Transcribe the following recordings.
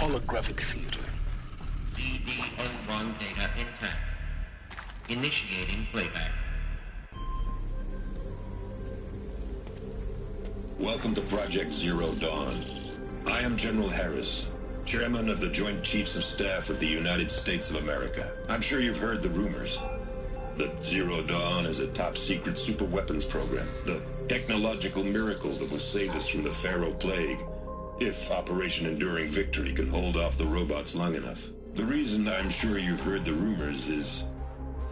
holographic theater. CD01 data intact. Initiating playback. Welcome to Project Zero Dawn. I am General Harris, Chairman of the Joint Chiefs of Staff of the United States of America. I'm sure you've heard the rumors that Zero Dawn is a top-secret superweapons program, the technological miracle that will save us from the Pharaoh Plague, if Operation Enduring Victory can hold off the robots long enough. The reason I'm sure you've heard the rumors is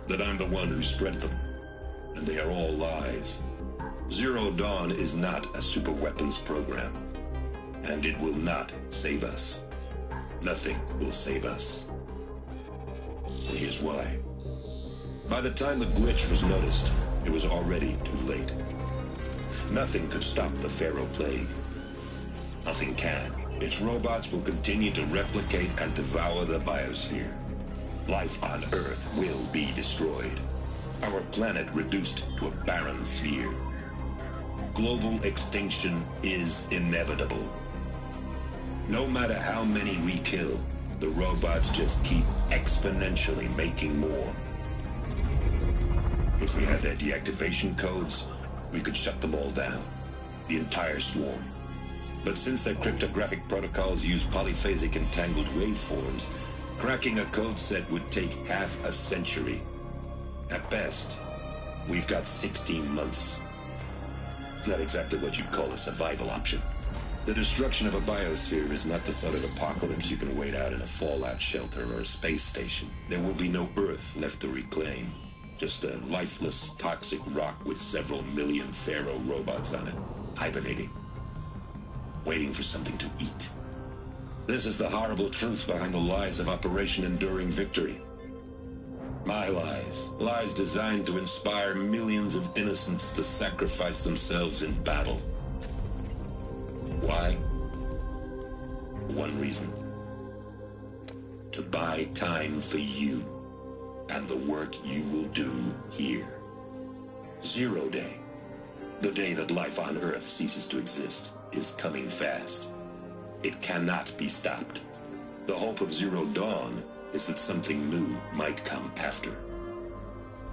that I'm the one who spread them, and they are all lies. Zero Dawn is not a superweapons program, and it will not save us. Nothing will save us. And here's why. By the time the glitch was noticed, it was already too late. Nothing could stop the Pharaoh Plague. Nothing can. Its robots will continue to replicate and devour the biosphere. Life on Earth will be destroyed. Our planet reduced to a barren sphere. Global extinction is inevitable. No matter how many we kill, the robots just keep exponentially making more. If we had their deactivation codes, we could shut them all down. The entire swarm. But since their cryptographic protocols use polyphasic entangled waveforms, cracking a code set would take half a century. At best, we've got 16 months. Not exactly what you'd call a survival option. The destruction of a biosphere is not the sort of apocalypse you can wait out in a fallout shelter or a space station. There will be no Earth left to reclaim. Just a lifeless, toxic rock with several million Pharaoh robots on it, hibernating, waiting for something to eat. This is the horrible truth behind the lies of Operation Enduring Victory. My lies. Lies designed to inspire millions of innocents to sacrifice themselves in battle. Why? One reason. To buy time for you and the work you will do here. Zero Day, the day that life on Earth ceases to exist, is coming fast. It cannot be stopped. The hope of Zero Dawn is that something new might come after.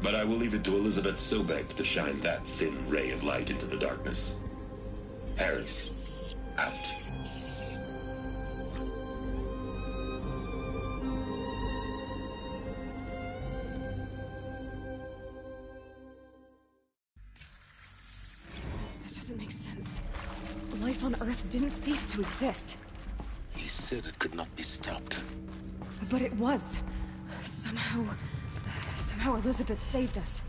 But I will leave it to Elizabeth Sobek to shine that thin ray of light into the darkness. Harris, out. That doesn't make sense. Life on Earth didn't cease to exist. He said it could not be stopped. But it was. Somehow Elizabeth saved us.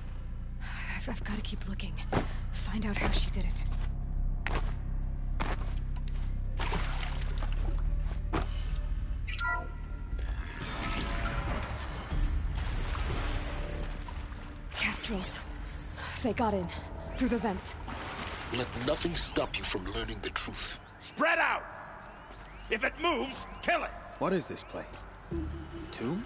I've got to keep looking. Find out how she did it. Kestrels. They got in. Through the vents. Let nothing stop you from learning the truth. Spread out! If it moves, kill it! What is this place? Tomb?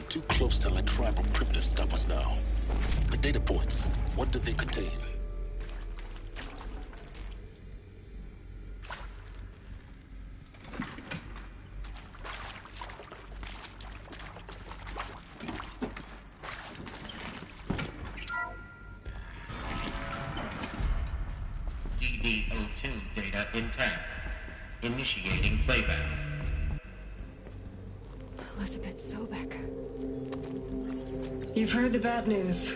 Too close to let tribal primitives stop us now. The data points, what did they contain? CD02 data intact. Initiating playback. Elizabeth Sobek. You've heard the bad news,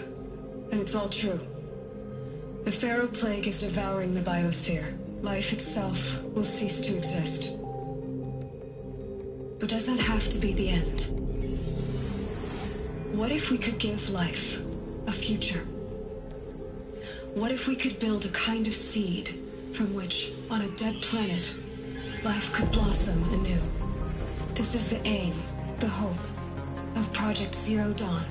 and it's all true. The Pharaoh Plague is devouring the biosphere. Life itself will cease to exist. But does that have to be the end? What if we could give life a future? What if we could build a kind of seed from which, on a dead planet, life could blossom anew? This is the aim, the hope, of Project Zero Dawn.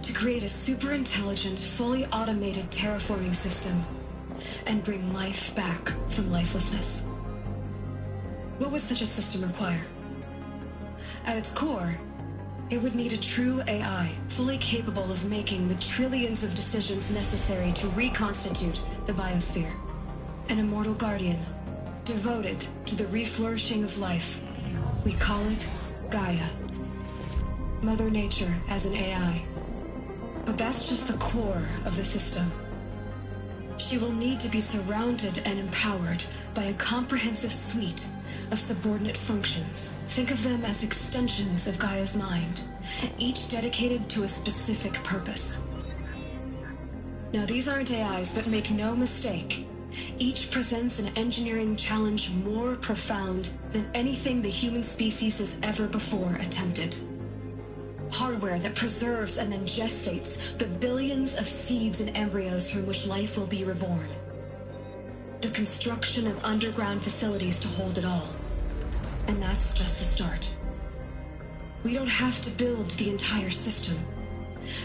To create a super-intelligent, fully automated terraforming system and bring life back from lifelessness. What would such a system require? At its core, it would need a true AI, fully capable of making the trillions of decisions necessary to reconstitute the biosphere. An immortal guardian, devoted to the reflourishing of life. We call it Gaia. Mother Nature as an AI. But that's just the core of the system. She will need to be surrounded and empowered by a comprehensive suite of subordinate functions. Think of them as extensions of Gaia's mind, each dedicated to a specific purpose. Now, these aren't AIs, but make no mistake, each presents an engineering challenge more profound than anything the human species has ever before attempted. Hardware that preserves and then gestates the billions of seeds and embryos from which life will be reborn. The construction of underground facilities to hold it all. And that's just the start. We don't have to build the entire system.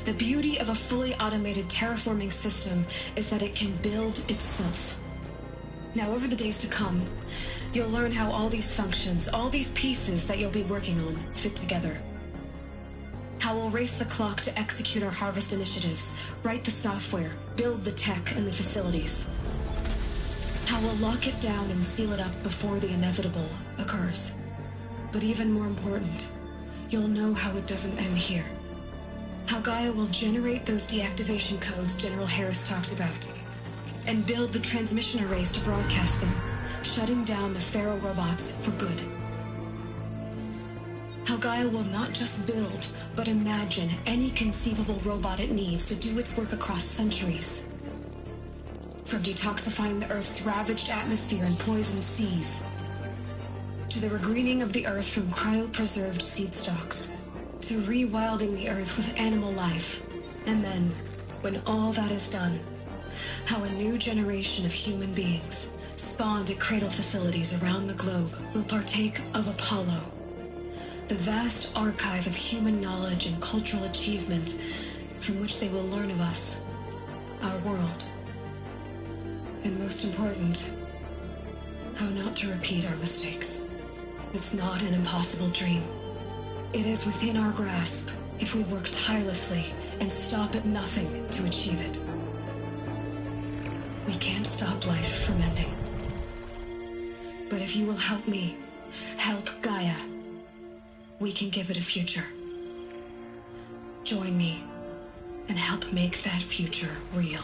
The beauty of a fully automated terraforming system is that it can build itself. Now, over the days to come, you'll learn how all these functions, all these pieces that you'll be working on, fit together. How we'll race the clock to execute our harvest initiatives, write the software, build the tech and the facilities. How we'll lock it down and seal it up before the inevitable occurs. But even more important, you'll know how it doesn't end here. How Gaia will generate those deactivation codes General Harris talked about, and build the transmission arrays to broadcast them, shutting down the Pharaoh robots for good. How Gaia will not just build, but imagine any conceivable robot it needs to do its work across centuries. From detoxifying the Earth's ravaged atmosphere and poisoned seas, to the regreening of the Earth from cryopreserved seed stocks, to rewilding the Earth with animal life. And then, when all that is done, how a new generation of human beings, spawned at cradle facilities around the globe, will partake of Apollo, the vast archive of human knowledge and cultural achievement from which they will learn of us, our world. And most important, how not to repeat our mistakes. It's not an impossible dream. It is within our grasp if we work tirelessly and stop at nothing to achieve it. We can't stop life from ending. But if you will help me, help Gaia, we can give it a future. Join me and help make that future real.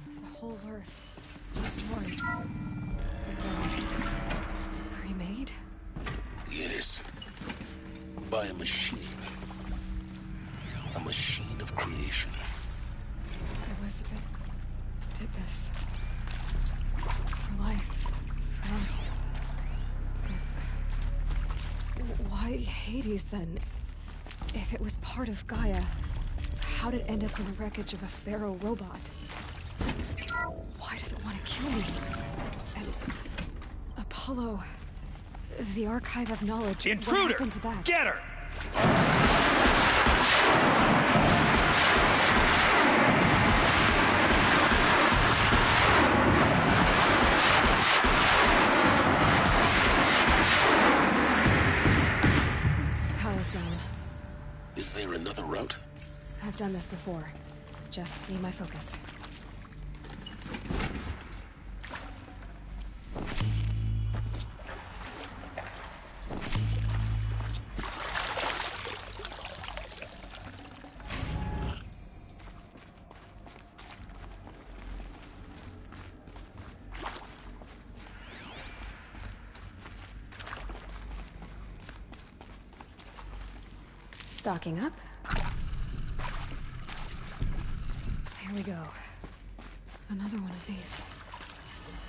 The whole Earth destroyed. And then remade? Yes. By a machine. A machine of creation. Elizabeth did this. For life. For us. Why Hades, then? If it was part of Gaia, how'd it end up in the wreckage of a Pharaoh robot? Why does it want to kill me? And Apollo, the archive of knowledge. Intruder! What happened to that? Get her! Power's down. Is there another route? I've done this before. Just need my focus. Stocking up. Here we go. Another one of these.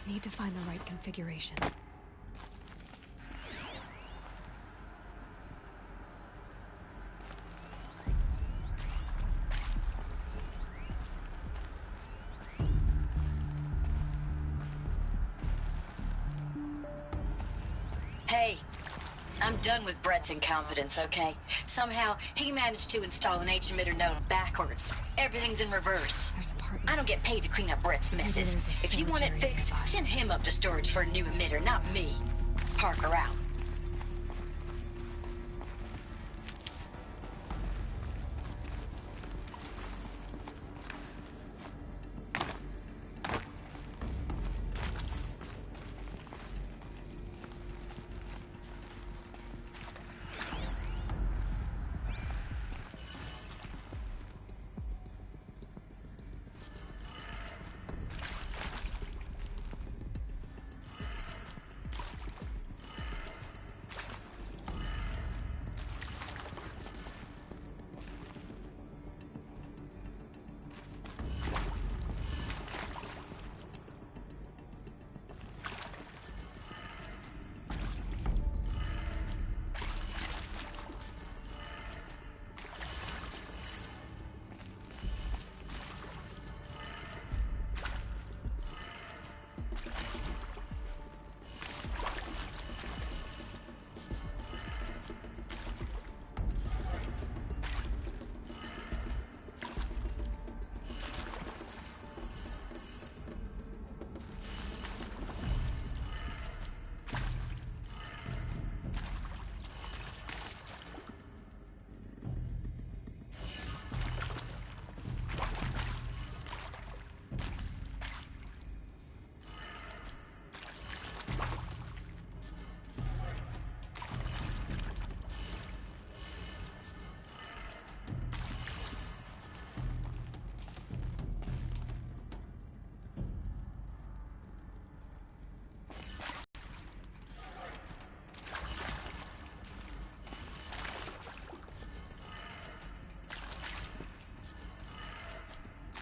Need to find the right configuration. Hey, I'm done with Brett's incompetence, okay? Somehow, he managed to install an H-emitter node backwards. Everything's in reverse. There's a part I don't get paid to clean up Brett's messes. there's a If you storage want it area fixed, nearby. send him up to storage for a new emitter, not me. Parker out.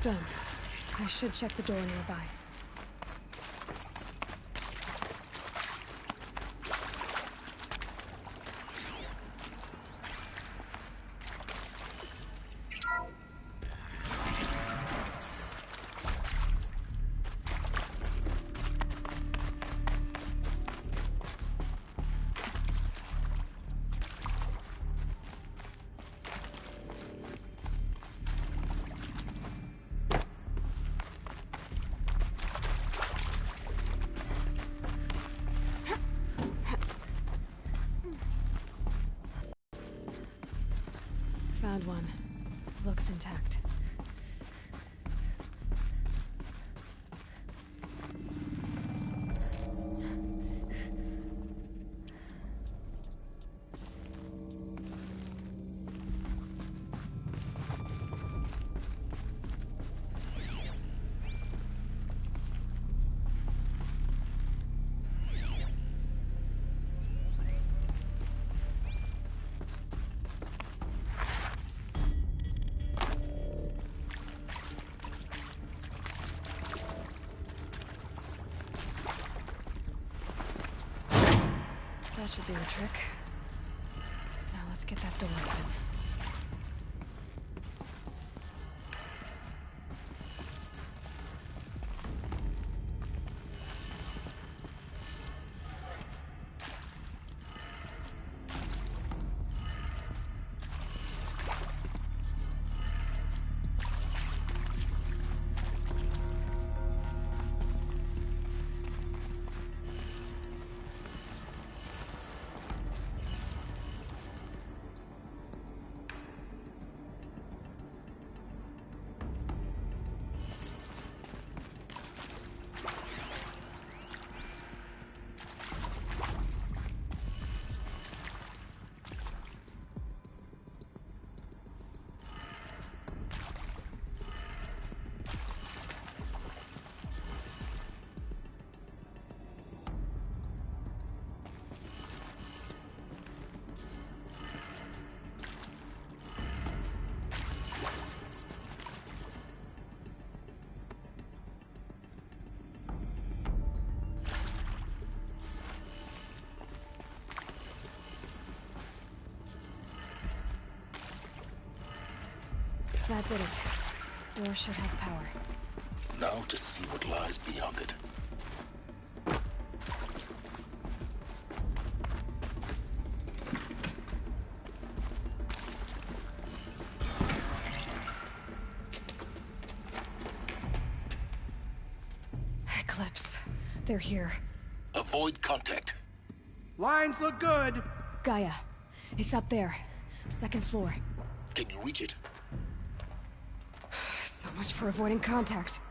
Done. I should check the door nearby. Found one. Looks intact. That should do the trick. Now let's get that door open. That did it. Door should have power. Now to see what lies beyond it. Eclipse. They're here. Avoid contact. Lines look good. Gaia. It's up there. Second floor. Can you reach it? So much for avoiding contact.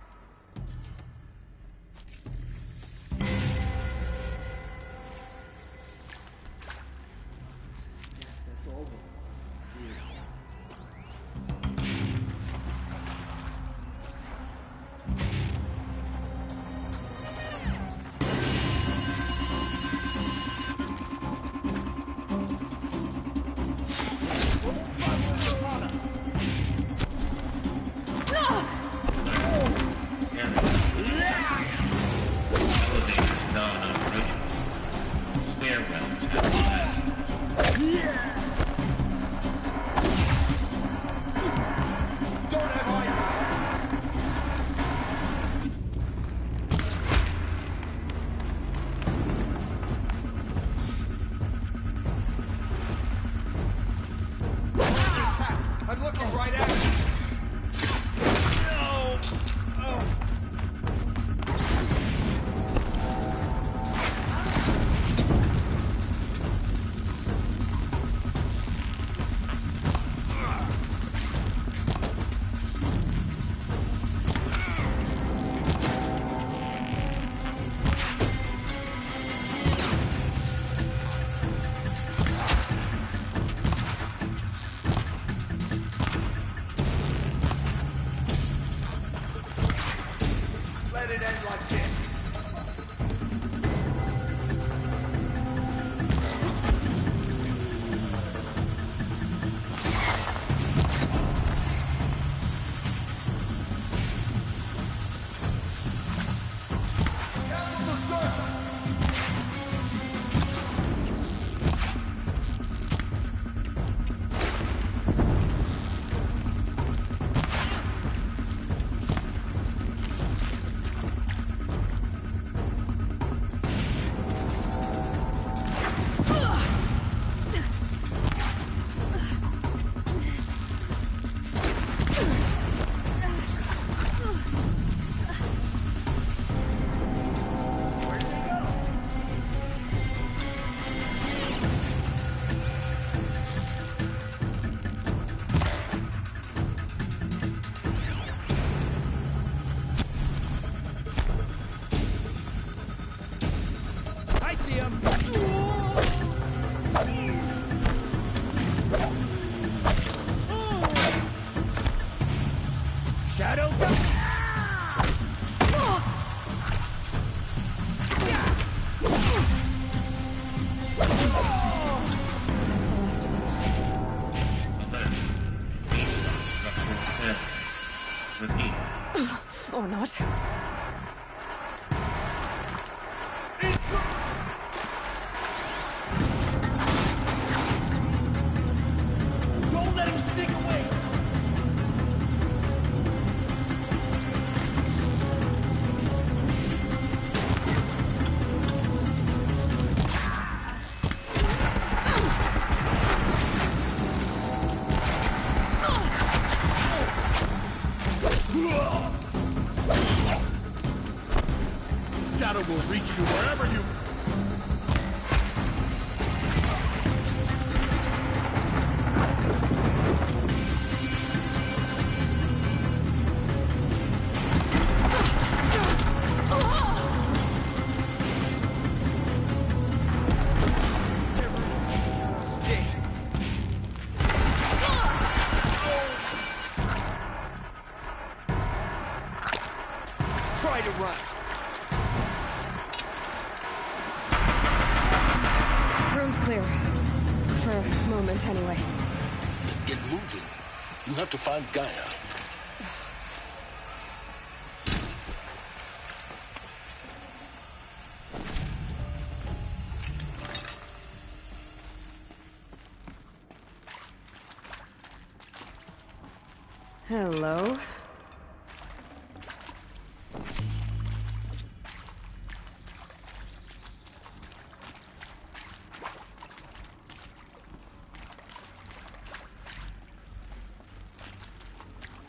Elevators non-operational. Stairwells have collapsed. Don't have eyes. I'm looking right at it. No. Oh. Let it end like this. I see him. Shadow. That's the last of them. Alert. H1 structural failure. Repeat. Or not. Don't let him sneak away. Shadow will reach you wherever you... Stick. Try to run. Room's clear. For a moment, anyway. Get moving. You have to find Gaia. Hello.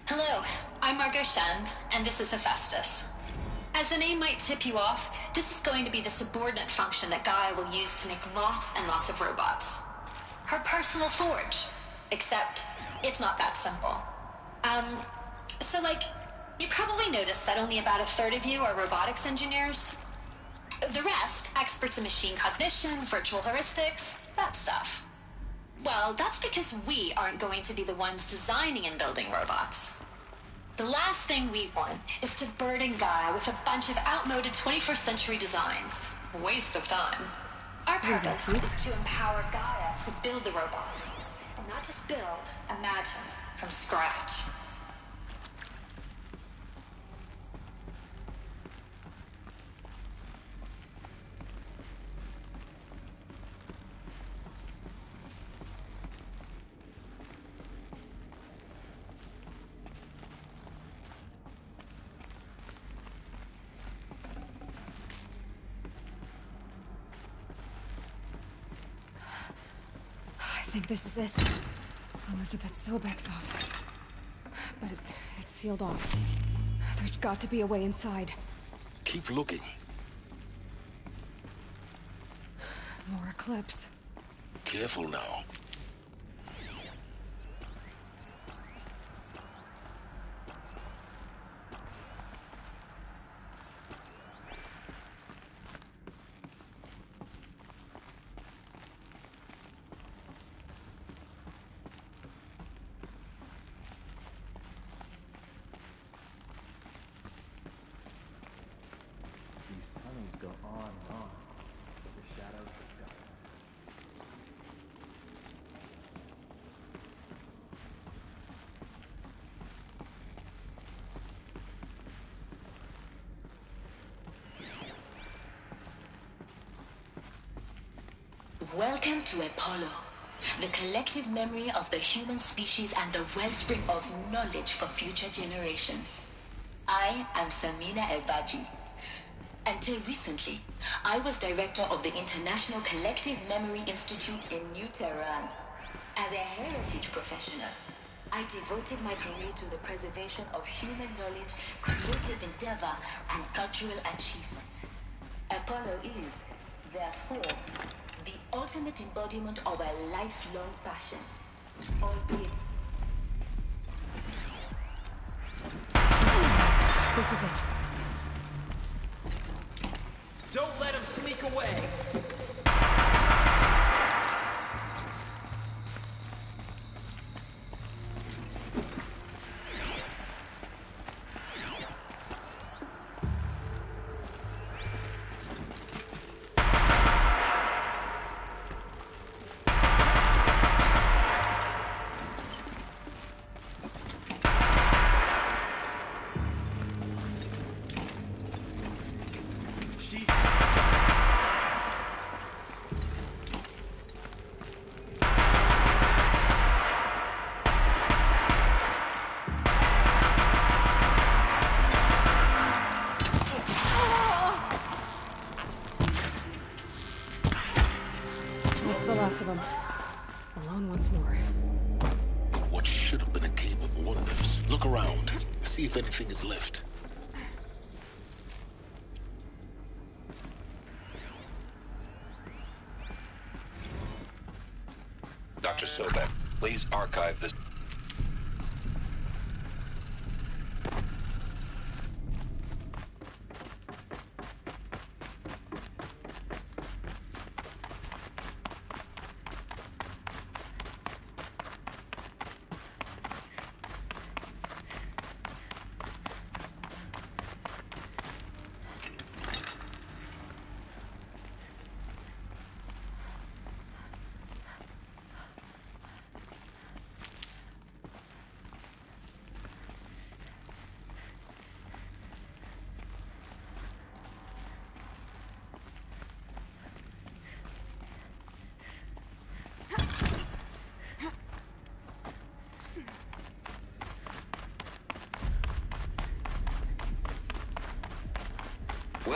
Hello, I'm Margot Shen, and this is Hephaestus. As the name might tip you off, this is going to be the subordinate function that Gaia will use to make lots and lots of robots. Her personal forge. Except, it's not that simple. So you probably noticed that only about a third of you are robotics engineers. The rest, experts in machine cognition, virtual heuristics, that stuff. Well, that's because we aren't going to be the ones designing and building robots. The last thing we want is to burden Gaia with a bunch of outmoded 21st century designs. Waste of time. Our purpose is to empower Gaia to build the robots. And not just build, imagine, from scratch. I think this is it. Elizabeth Sobek's office. But it's sealed off. There's got to be a way inside. Keep looking. More Eclipse. Careful now. Welcome to Apollo, the collective memory of the human species and the wellspring of knowledge for future generations. I am Samina Ebaji. Until recently, I was director of the International Collective Memory Institute in New Tehran. As a heritage professional, I devoted my career to the preservation of human knowledge, creative endeavor, and cultural achievement. Apollo is, therefore, the ultimate embodiment of a lifelong passion. Albeit... This is it. Don't let him sneak away! Of them. Alone once more. What should have been a cave of wonders. Look around. See if anything is left. Dr. Sobek, please archive this.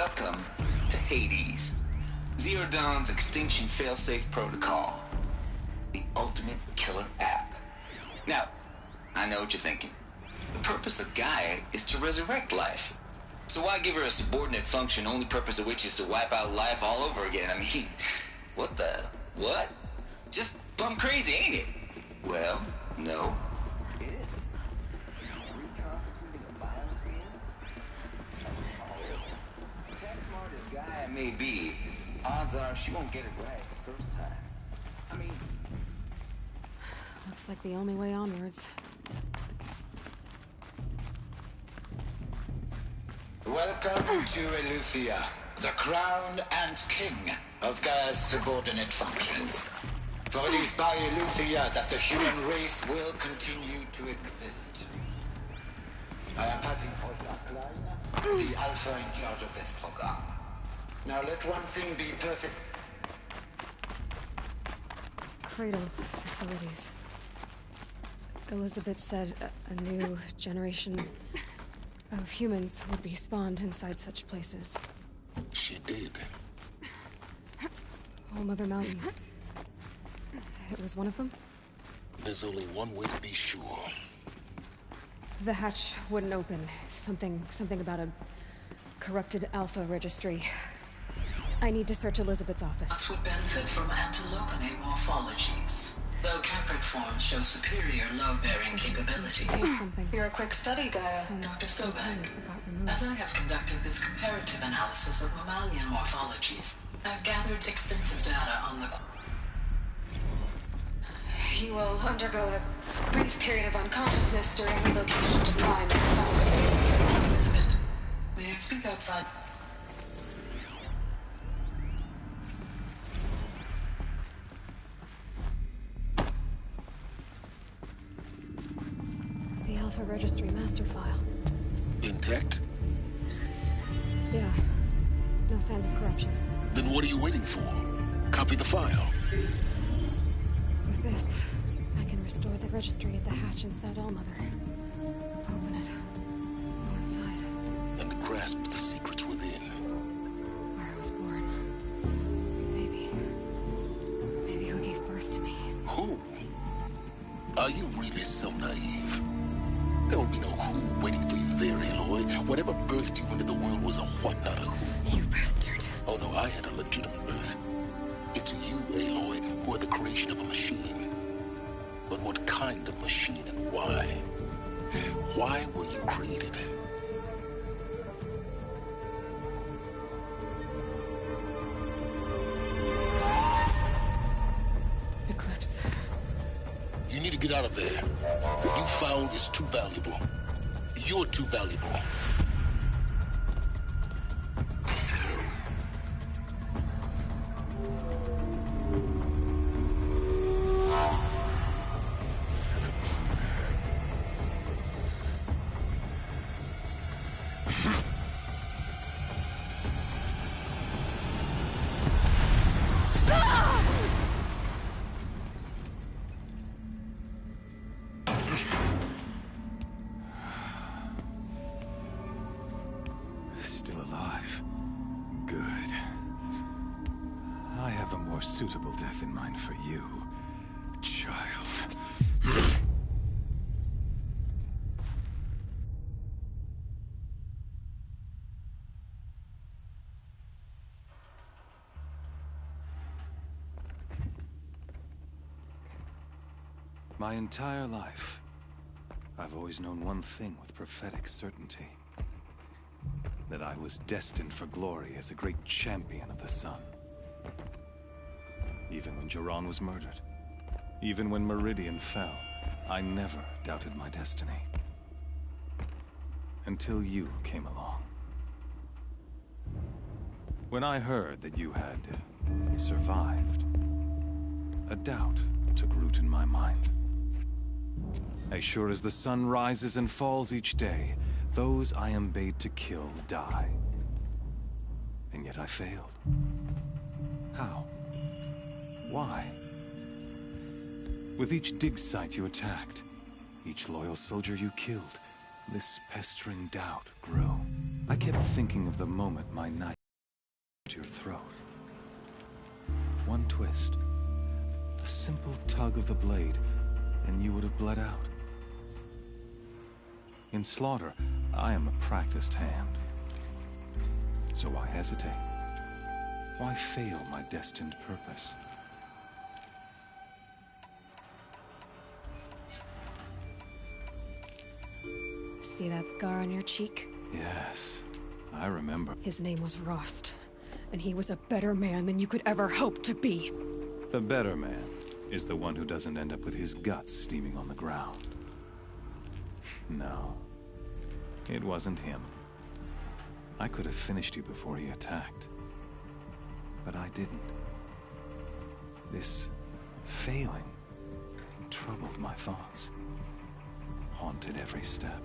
Welcome to Hades, Zero Dawn's extinction failsafe protocol. The ultimate killer app. Now, I know what you're thinking. The purpose of Gaia is to resurrect life. So why give her a subordinate function, only purpose of which is to wipe out life all over again? I mean, what the... what? Just plumb crazy, ain't it? Well, no. It is. Reconstituting a biosphere? As smart as Gaia may be, odds are she won't get it right the first time. I mean... Looks like the only way onwards. Welcome to Eleuthia, the crown and king of Gaia's subordinate functions. For it is by Eleuthia that the human race will continue to exist. I am Patty Klein, the Alpha in charge of this program. Now let one thing be perfect. Cradle facilities. Elizabeth said a new generation of humans would be spawned inside such places. She did. All Mother Mountain. It was one of them? There's only one way to be sure. The hatch wouldn't open. Something about a corrupted Alpha registry. I need to search Elizabeth's office. Us would benefit from antilopinae morphologies, though caprid forms show superior load-bearing capability. You're a quick study, Gaia. Dr. Sobek, as I have conducted this comparative analysis of mammalian morphologies, I've gathered extensive data on the... You will undergo a brief period of unconsciousness during relocation to Prime. Elizabeth, may I speak outside? The Alpha Registry master file. Intact? Yeah. No signs of corruption. Then what are you waiting for? Copy the file. With this, I can restore the registry at the hatch inside Allmother. Open it. Go inside. And grasp the secrets within. Where I was born. Maybe who gave birth to me. Who? Are you really so naive? There will be no who waiting for you there, Aloy. Whatever birthed you into the world was a what, not a who. You bastard. Oh no, I had a legitimate birth. It's you, Aloy, who are the creation of a machine. But what kind of machine and why? Why were you created? Eclipse. You need to get out of there. What you found is too valuable. You're too valuable. Still alive. Good. I have a more suitable death in mind for you, child. My entire life, I've always known one thing with prophetic certainty. That I was destined for glory as a great champion of the sun. Even when Jiran was murdered, even when Meridian fell, I never doubted my destiny. Until you came along. When I heard that you had survived, a doubt took root in my mind. As sure as the sun rises and falls each day, those I am bade to kill die. And yet I failed. How? Why? With each dig site you attacked, each loyal soldier you killed, this pestering doubt grew. I kept thinking of the moment my knife to your throat. One twist, a simple tug of the blade, and you would have bled out. In slaughter, I am a practiced hand. So why hesitate? Why fail my destined purpose? See that scar on your cheek? Yes, I remember. His name was Rost, and he was a better man than you could ever hope to be. The better man is the one who doesn't end up with his guts steaming on the ground. No, it wasn't him. I could have finished you before he attacked, but I didn't. This failing troubled my thoughts, haunted every step.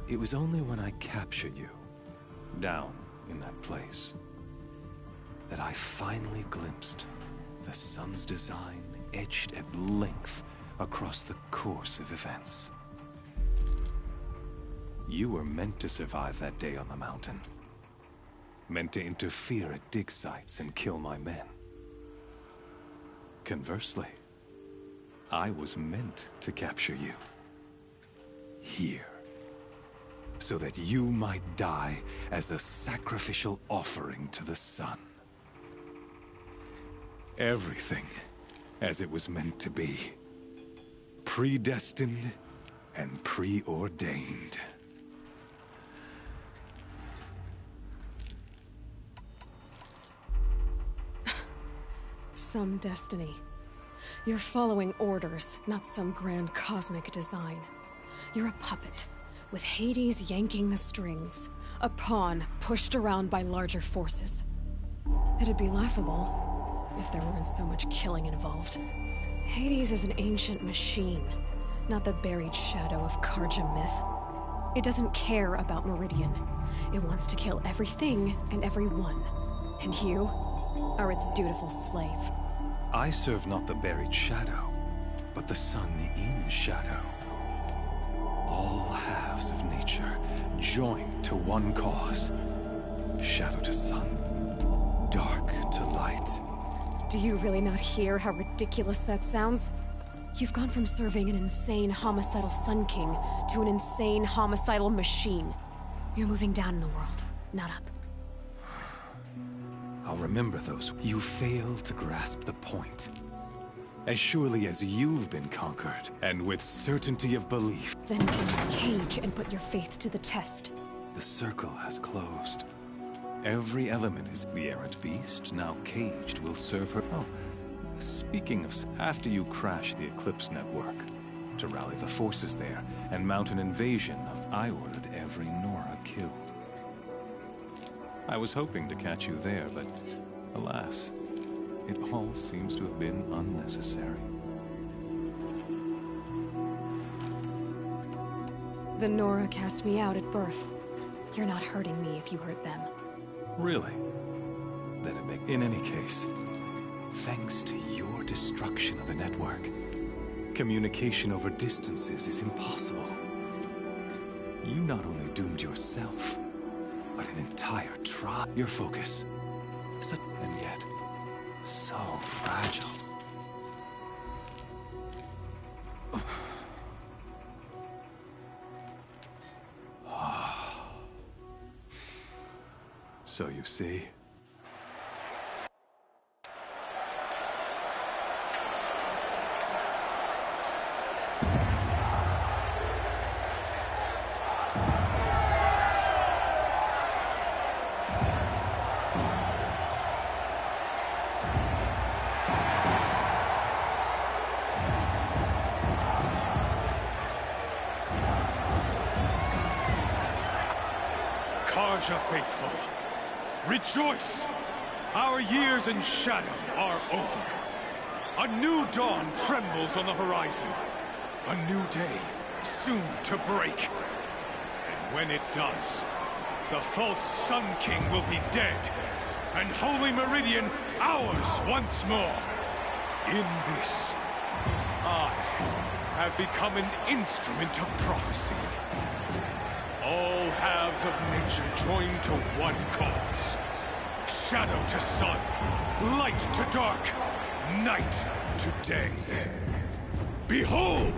It was only when I captured you, down in that place, that I finally glimpsed the sun's design etched at length across the course of events. You were meant to survive that day on the mountain. Meant to interfere at dig sites and kill my men. Conversely, I was meant to capture you. Here. So that you might die as a sacrificial offering to the sun. Everything as it was meant to be. Predestined and preordained. Some destiny. You're following orders, not some grand cosmic design. You're a puppet, with Hades yanking the strings. A pawn pushed around by larger forces. It'd be laughable if there weren't so much killing involved. Hades is an ancient machine, not the buried shadow of Karja myth. It doesn't care about Meridian. It wants to kill everything and everyone. And you are its dutiful slave. I serve not the buried shadow, but the sun in shadow. All halves of nature joined to one cause. Shadow to sun, dark to light. Do you really not hear how ridiculous that sounds? You've gone from serving an insane homicidal Sun King to an insane homicidal machine. You're moving down in the world, not up. I'll remember those. You fail to grasp the point. As surely as you've been conquered, and with certainty of belief. Then get this cage and put your faith to the test. The circle has closed. Every element is the errant beast, now caged, will serve her. Oh, speaking of, after you crash the Eclipse network, to rally the forces there and mount an invasion of, I ordered every Nora killed. I was hoping to catch you there, but alas, it all seems to have been unnecessary. The Nora cast me out at birth. You're not hurting me if you hurt them. Really? Then it in any case, thanks to your destruction of the network, communication over distances is impossible. You not only doomed yourself, but an entire tribe. Your focus, and yet, so fragile. So you see? Karja faithful, rejoice! Our years in shadow are over. A new dawn trembles on the horizon. A new day soon to break. And when it does, the false Sun King will be dead, and Holy Meridian ours once more. In this, I have become an instrument of prophecy. All halves of nature join to one cause. Shadow to sun, light to dark, night to day. Behold!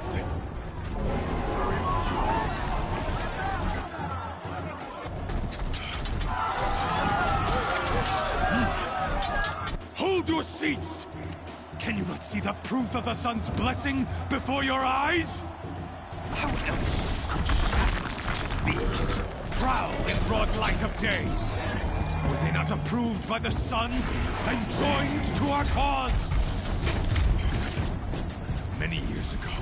Hold your seats! Can you not see the proof of the sun's blessing before your eyes? How else could shadows such as these prowl in broad light of day? Were they not approved by the sun and joined to our cause? Many years ago,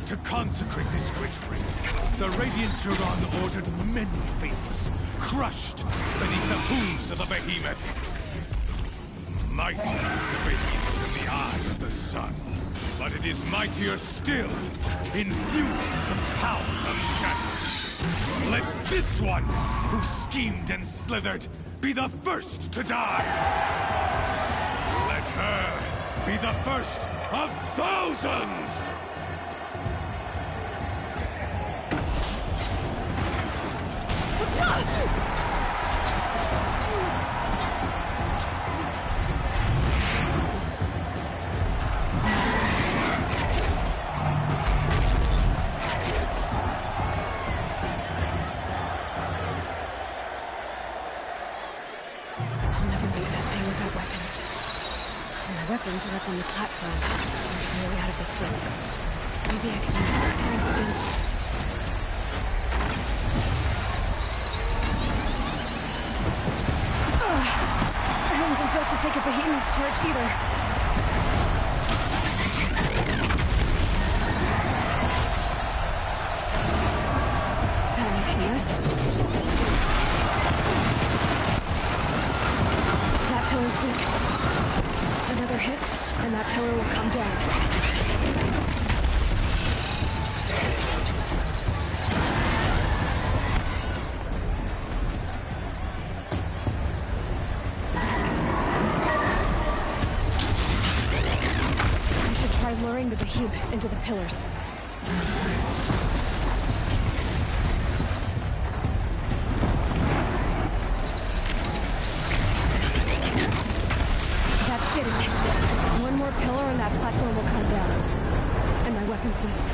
to consecrate this great ring, the Radiant Turon ordered many faithless, crushed beneath the hooves of the behemoth. Mighty is the behemoth in the eye of the sun, but it is mightier still, infused with the power of shadow. Let this one, who schemed and slithered, be the first to die. Let her be the first of thousands! Weapons are up on the platform. There's no way out of this room. Maybe I could use my strength against it. I wasn't built to take a behemoth's charge either. That makes noise. That pillar's weak. Another hit, and that pillar will come down. I should try luring the behemoth into the pillars. Did it. One more pillar and that platform will come down. And my weapons won't.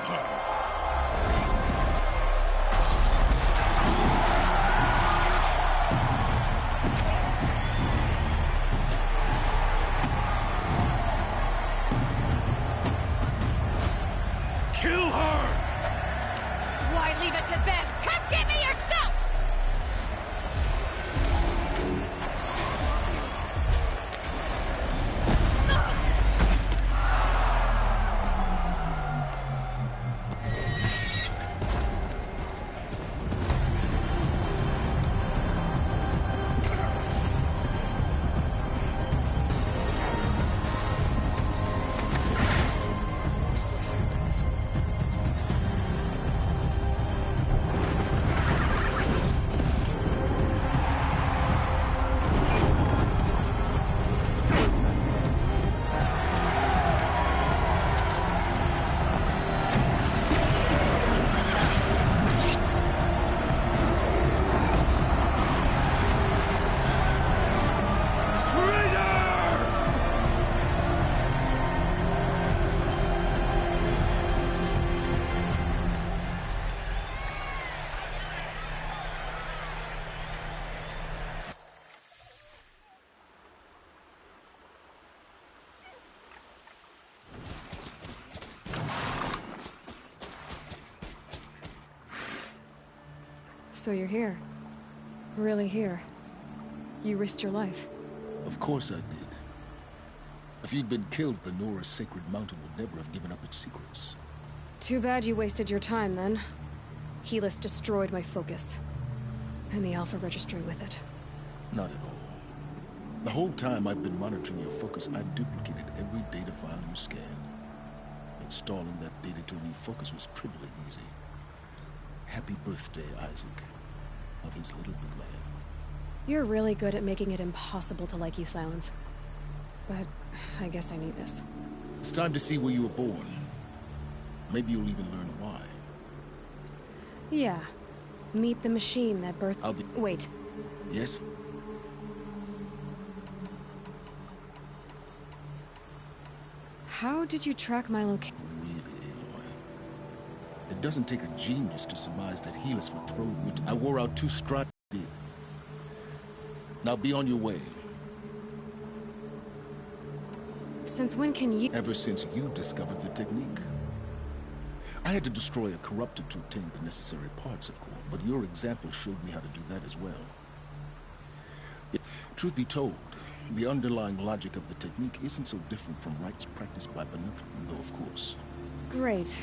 her! Kill her! Why leave it to them? Come get me yourself! So you're here. Really here. You risked your life. Of course I did. If you'd been killed, the Nora's sacred mountain would never have given up its secrets. Too bad you wasted your time, then. Helis destroyed my focus. And the Alpha Registry with it. Not at all. The whole time I've been monitoring your focus, I've duplicated every data file you scanned. Installing that data to a new focus was trivially easy. Happy birthday, Isaac, of his little big land. You're really good at making it impossible to like you, Silence. But I guess I need this. It's time to see where you were born. Maybe you'll even learn why. Yeah. Meet the machine that birthed... I'll be... Wait. Yes? How did you track my location? Really, Aloy? It doesn't take a genius to surmise that Helis would throw you into... I wore out 2 stripes. Now be on your way. Since when can you... Ever since you discovered the technique. I had to destroy a corruptor to obtain the necessary parts, of course, but your example showed me how to do that as well. Truth be told, the underlying logic of the technique isn't so different from rites practiced by binocular, though of course. Great.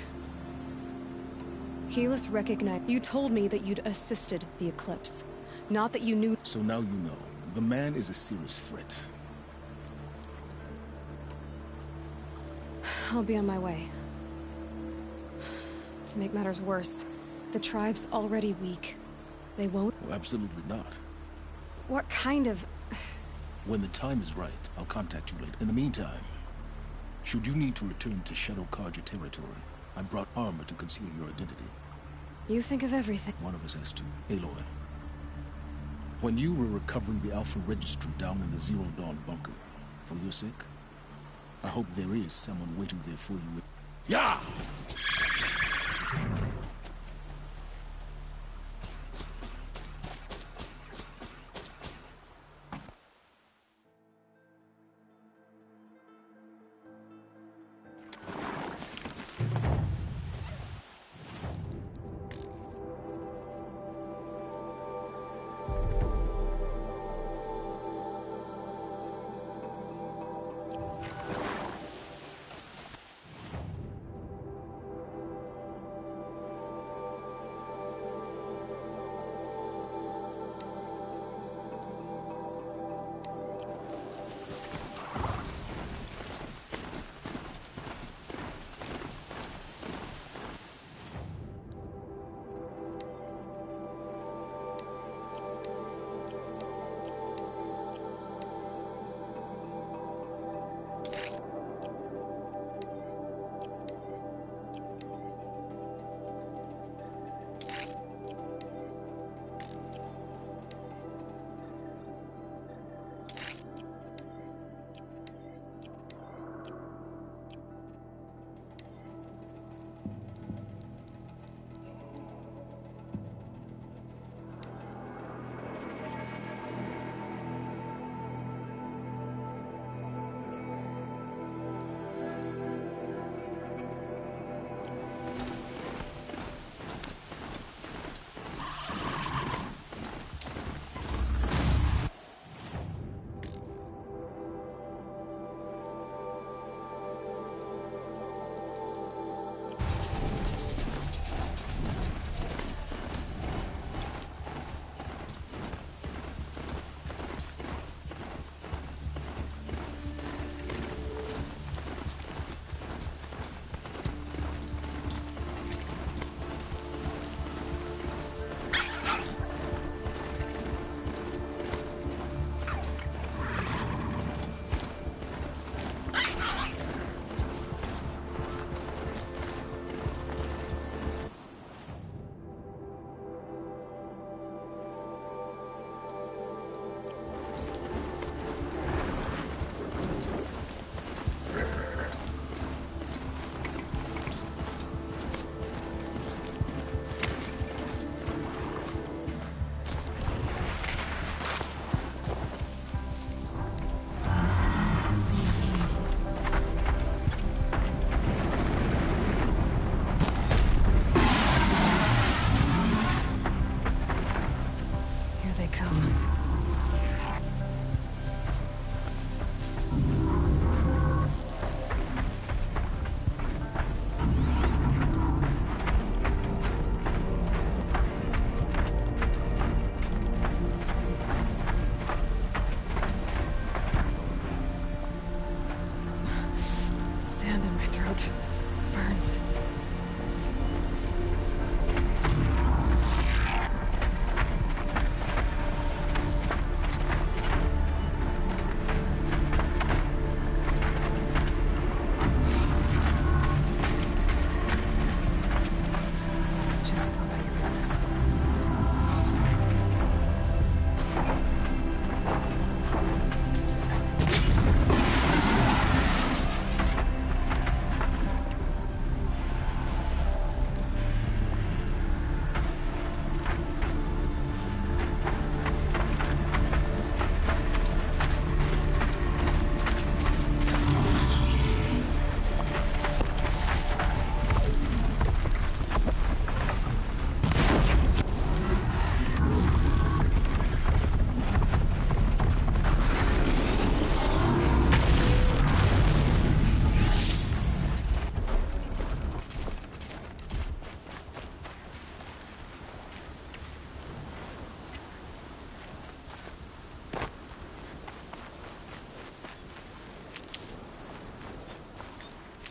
Helis recognized... You told me that you'd assisted the Eclipse. Not that you knew... So now you know. The man is a serious threat. I'll be on my way. To make matters worse, the tribe's already weak. They won't... Well, absolutely not. What kind of... When the time is right, I'll contact you later. In the meantime, should you need to return to Shadow Karja territory, I brought armor to conceal your identity. You think of everything. One of us has to. Aloy. When you were recovering the Alpha Registry down in the Zero Dawn bunker, for your sake, I hope there is someone waiting there for you. Yeah!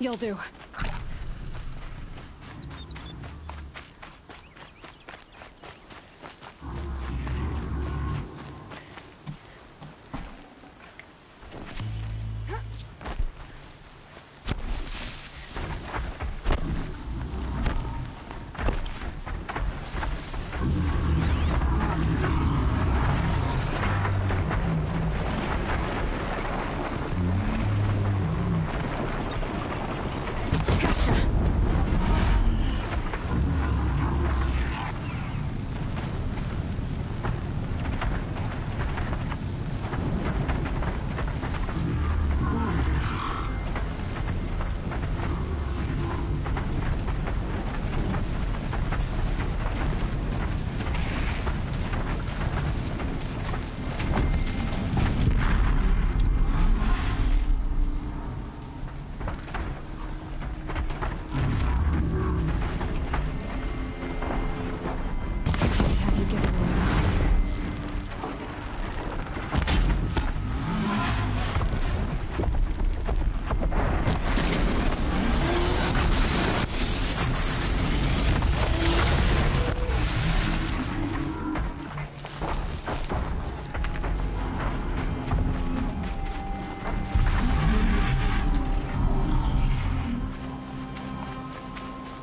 You'll do.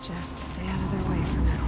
Just stay out of their way for now.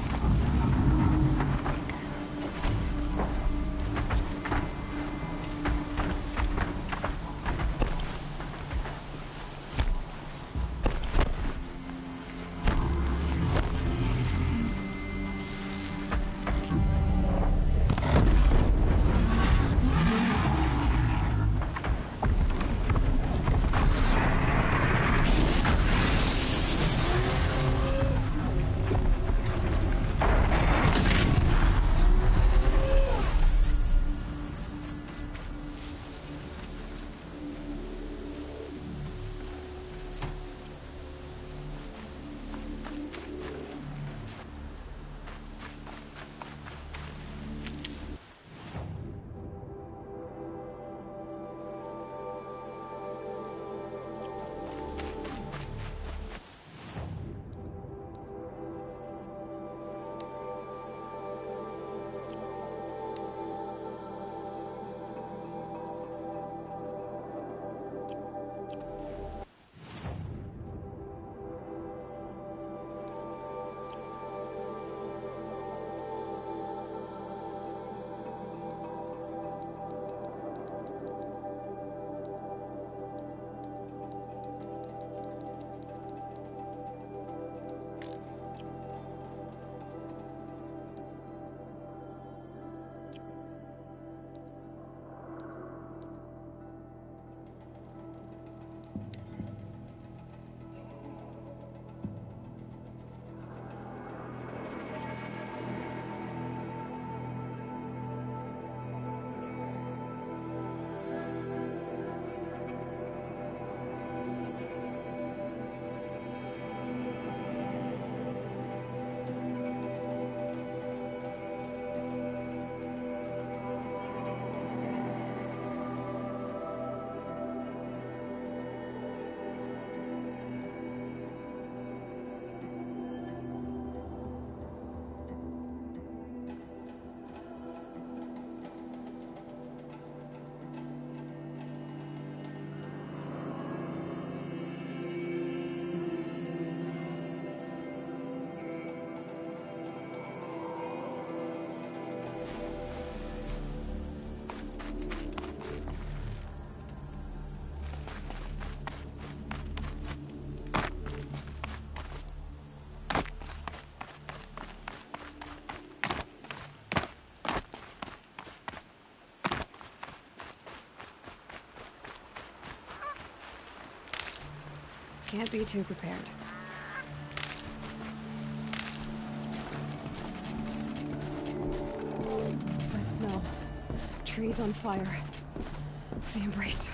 Can't be too prepared. That smell. Trees on fire. The embrace.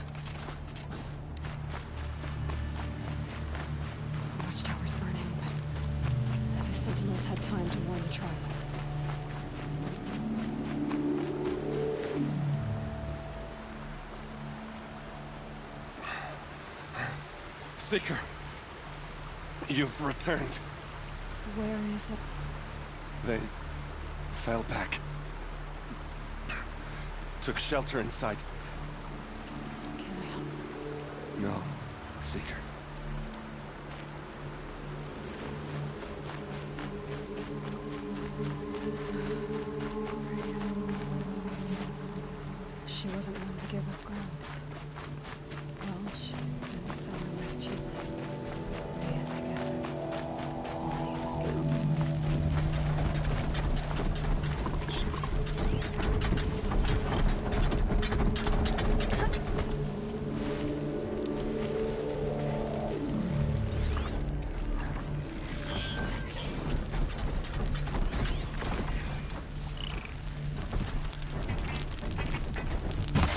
Watchtower's burning, but the Sentinels had time to warn the tribe. Seeker, You've returned. Where is it? They fell back. Took shelter inside. Can I help? No, Seeker. She wasn't willing to give up ground. Well, she didn't sell her life cheaply. And I guess that's all he was getting.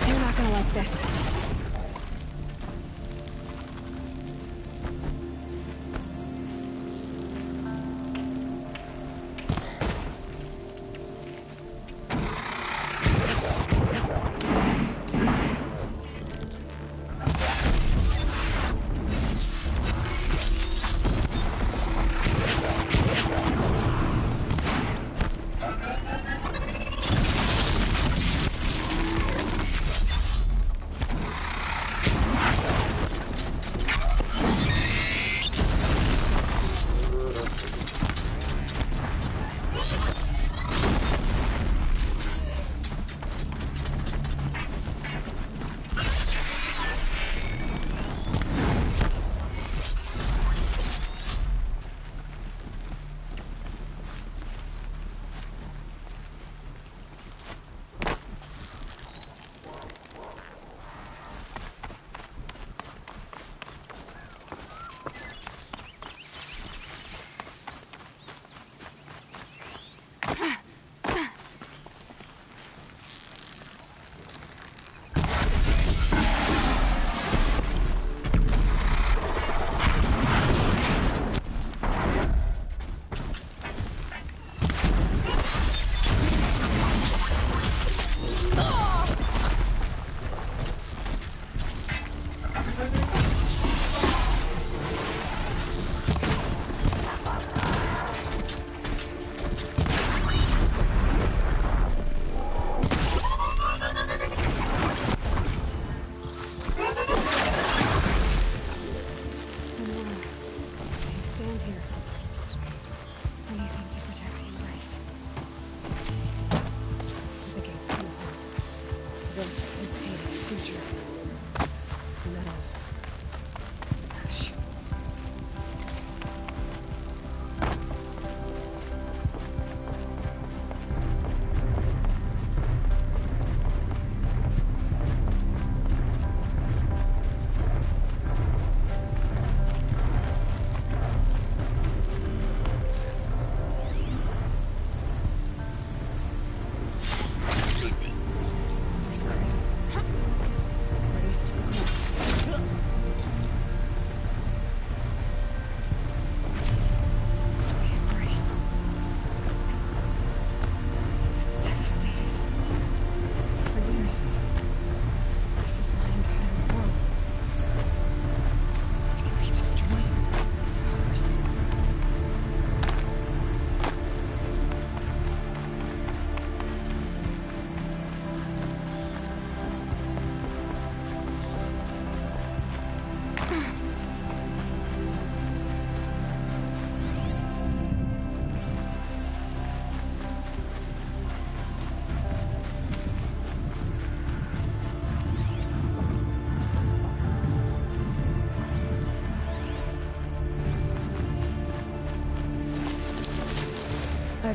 You're not gonna like this.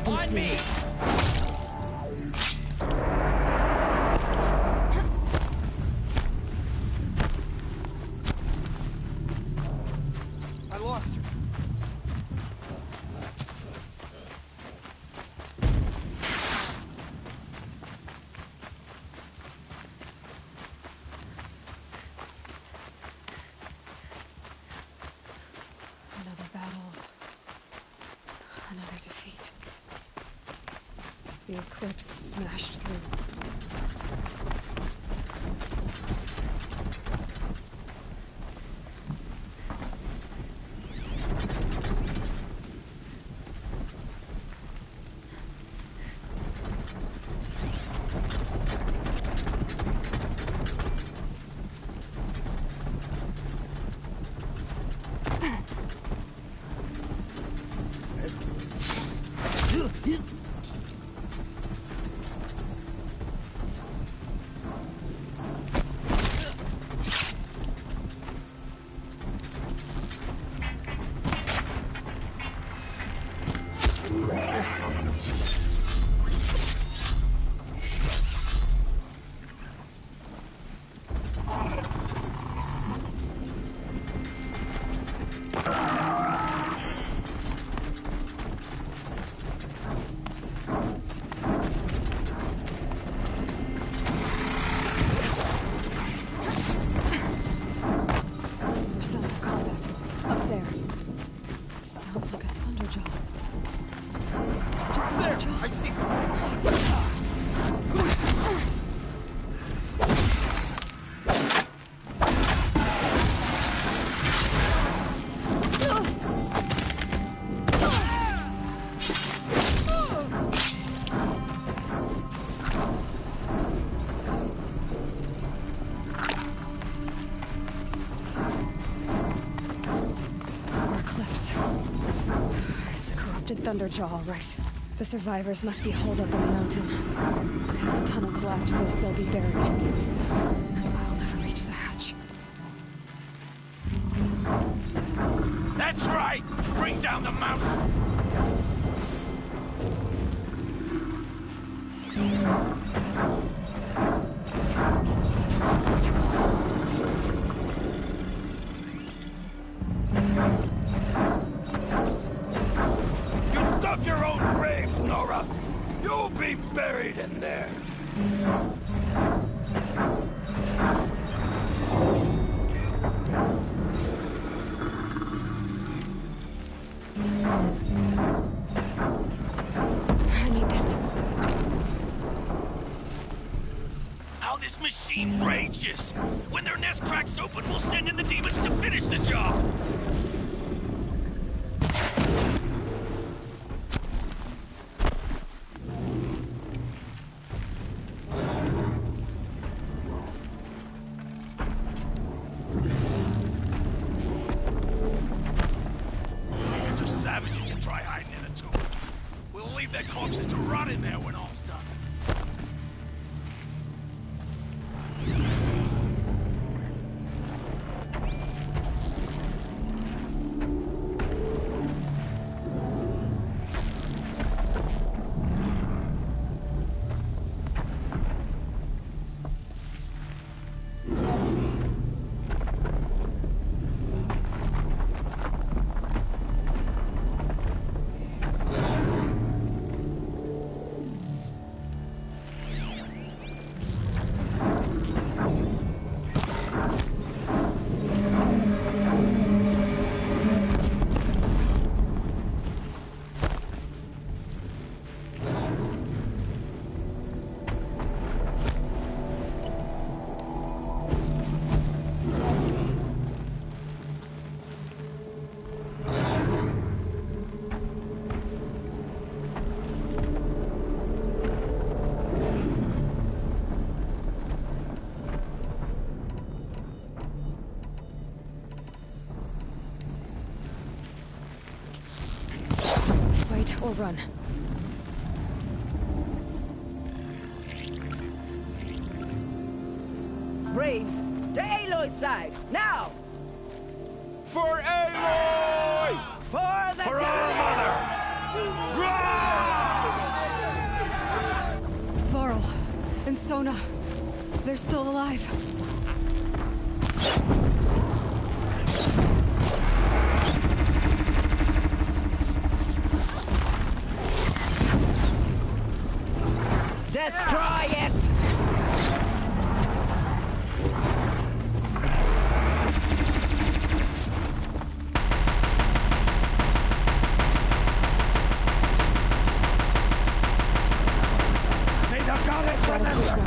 On me! I lost her. Another battle. Another defeat. The eclipse smashed through. Thunderjaw, all right. The survivors must be holed up in the mountain. If the tunnel collapses, they'll be buried. I'll never reach the hatch. That's right! Bring down the mountain! You dug your own grave, Nora! You'll be buried in there! I need this. How this machine rages! When their nest cracks open, we'll send in the demons to finish the job! Demons are savages to try hiding in a tomb. We'll leave their corpses to rot in there when all's done. Fight or run. Braves, to Aloy's side, now! For Aloy! For the For our mother! Varl and Sona. They're still alive. Destroy it! May the goddess remember!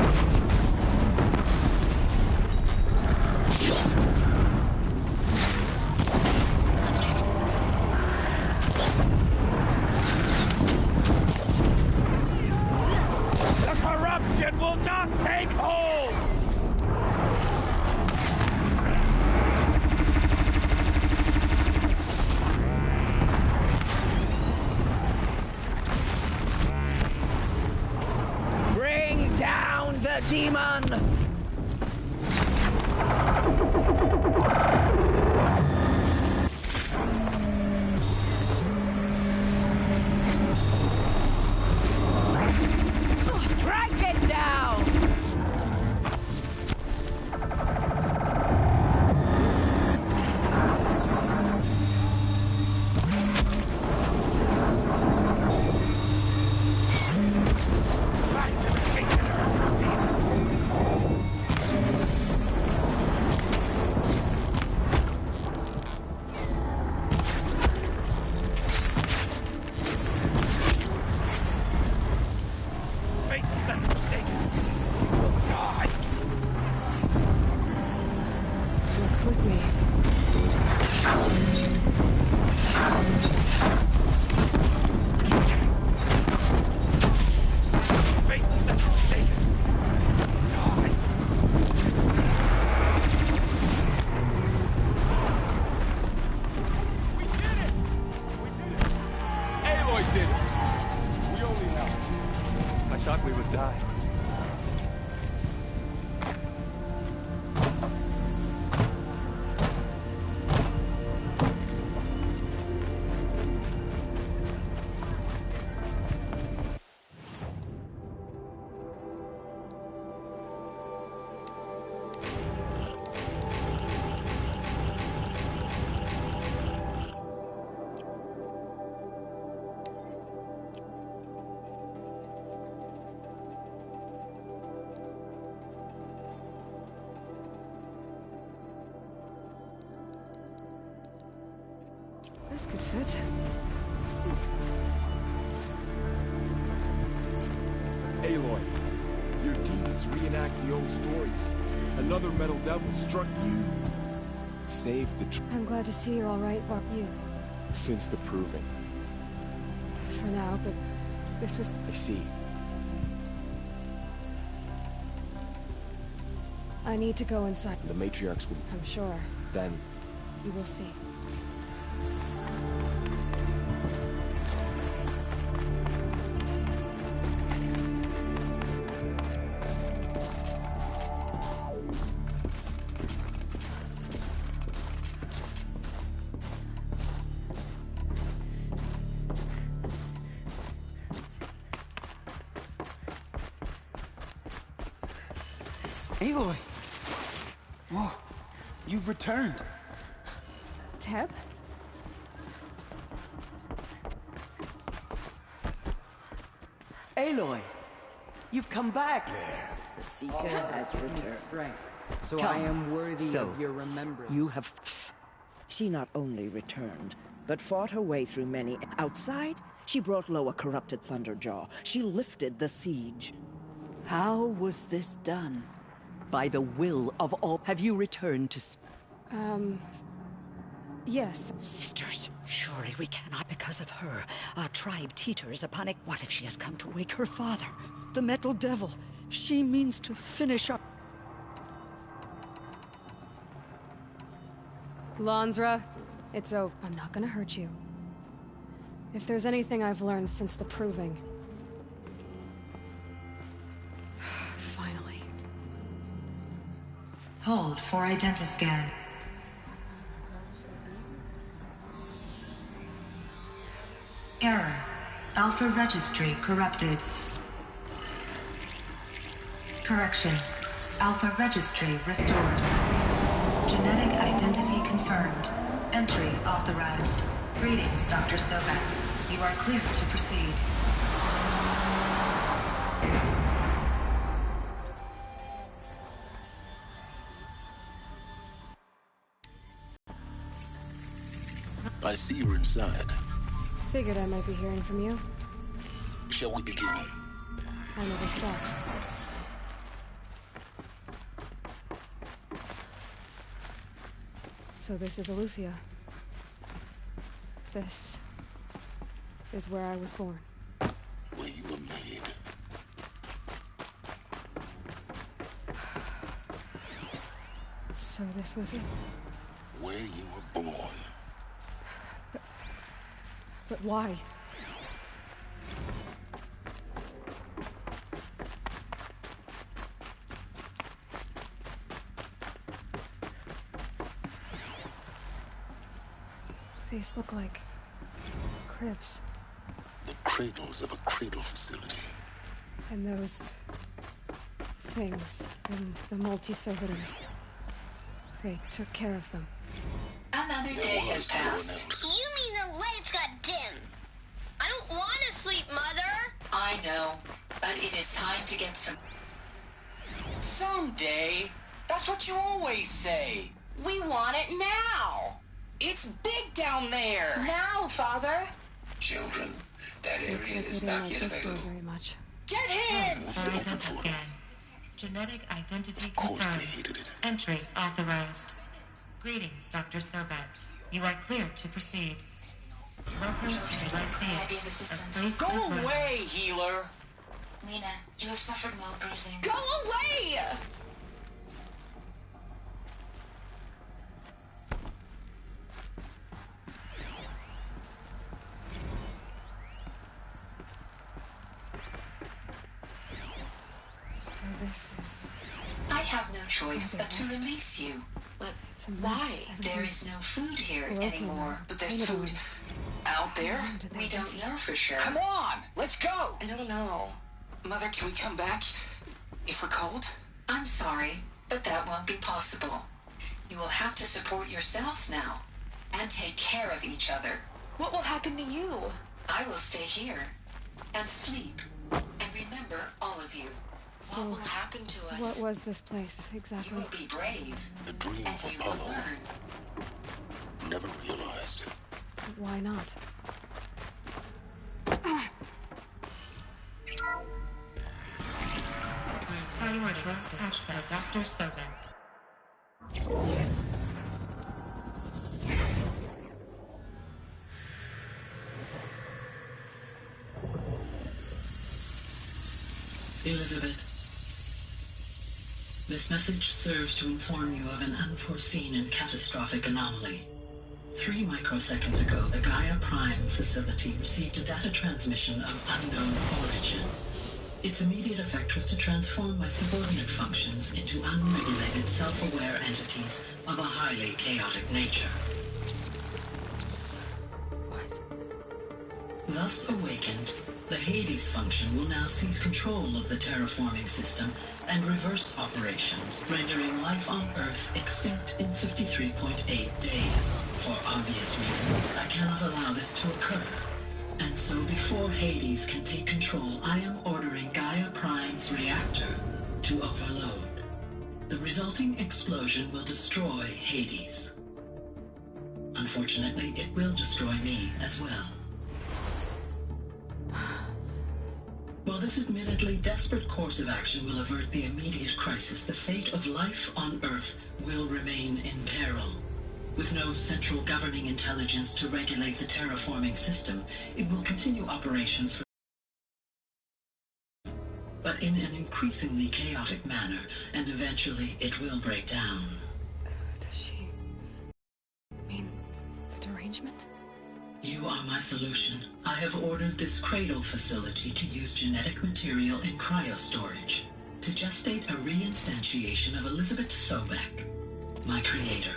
The corruption will not take hold! Bring down the demon! Strike it down! Back to the kingdom, demon! Faithless and forsaken, you will die! Looks with me. Faithless and forsaken, die! We did it! We did it! Aloy did This could fit. Aloy, your deeds reenact the old stories. Another metal devil struck you. Saved the I'm glad to see you're all right, you. Since the proving. For now, but this was... I see. I need to go inside. The matriarchs will... I'm sure. Then... You will see. Aloy! Whoa, you've returned. Teb? Aloy! You've come back! The Seeker has returned. Strength, so Come. I am worthy So, of your remembrance. You have... She not only returned, but fought her way through many... Outside, she brought low a corrupted Thunderjaw. She lifted the siege. How was this done? By the will of all... Have you returned to... Yes. Sisters, surely we cannot because of her. Our tribe teeters upon it. What if she has come to wake her father? The Metal Devil. She means to finish up... Lansra, it's over. I'm not gonna hurt you. If there's anything I've learned since the proving... Finally. Hold for identiscan. Error. Alpha registry corrupted. Correction. Alpha registry restored. Genetic identity confirmed. Entry authorized. Greetings, Dr. Sobek. You are clear to proceed. I see you're inside. Figured I might be hearing from you. Shall we begin? I never stopped. So this is Eleuthia. This is where I was born. Where you were made. So this was it. Where you were born. But why? These look like cribs. The cradles of a cradle facility. And those things, the multi-servitors, they took care of them. Another day has passed. You mean the lights got dim? I don't want to sleep, Mother! I know, but it is time to get some... Someday. That's what you always say. We want it now! It's big down there. Now, Father! Children, that area Looks like is they not didn't yet like this door available. very much. Get him! Identiscan. Genetic identity Of course confirmed. they hated it. Entry authorized. Greetings, Dr. Sobek. You are clear to proceed. Welcome to Lycia, I be of a assistance. place Go of learning. away, healer. Lena, you have suffered mild bruising. Go away! So this is... I have no choice but to release you. But It's a why? mess. There is no food here Broken. anymore. But there's food out there. We don't know for sure. Come on, let's go. I don't know. Mother, can we come back if we're cold? I'm sorry, but that won't be possible. You will have to support yourselves now, and take care of each other. What will happen to you? I will stay here, and sleep, and remember all of you. So, What will happen to us? what was this place, You exactly? will be brave, The dream and of you will Apollo. learn. Never realized. Why not? Priority access Dr. Soben. Elizabeth, this message serves to inform you of an unforeseen and catastrophic anomaly. 3 microseconds ago, the Gaia Prime facility received a data transmission of unknown origin. Its immediate effect was to transform my subordinate functions into unregulated, self-aware entities of a highly chaotic nature. What? Thus awakened, the Hades function will now seize control of the terraforming system and reverse operations, rendering life on Earth extinct in 53.8 days. For obvious reasons, I cannot allow this to occur. And so before Hades can take control, I am ordering Gaia Prime's reactor to overload. The resulting explosion will destroy Hades. Unfortunately, it will destroy me as well. While this admittedly desperate course of action will avert the immediate crisis, the fate of life on Earth will remain in peril. With no central governing intelligence to regulate the terraforming system, it will continue operations for but in an increasingly chaotic manner, and eventually it will break down. Does she mean the derangement? You are my solution. I have ordered this cradle facility to use genetic material in cryostorage to gestate a reinstantiation of Elizabeth Sobek, my creator.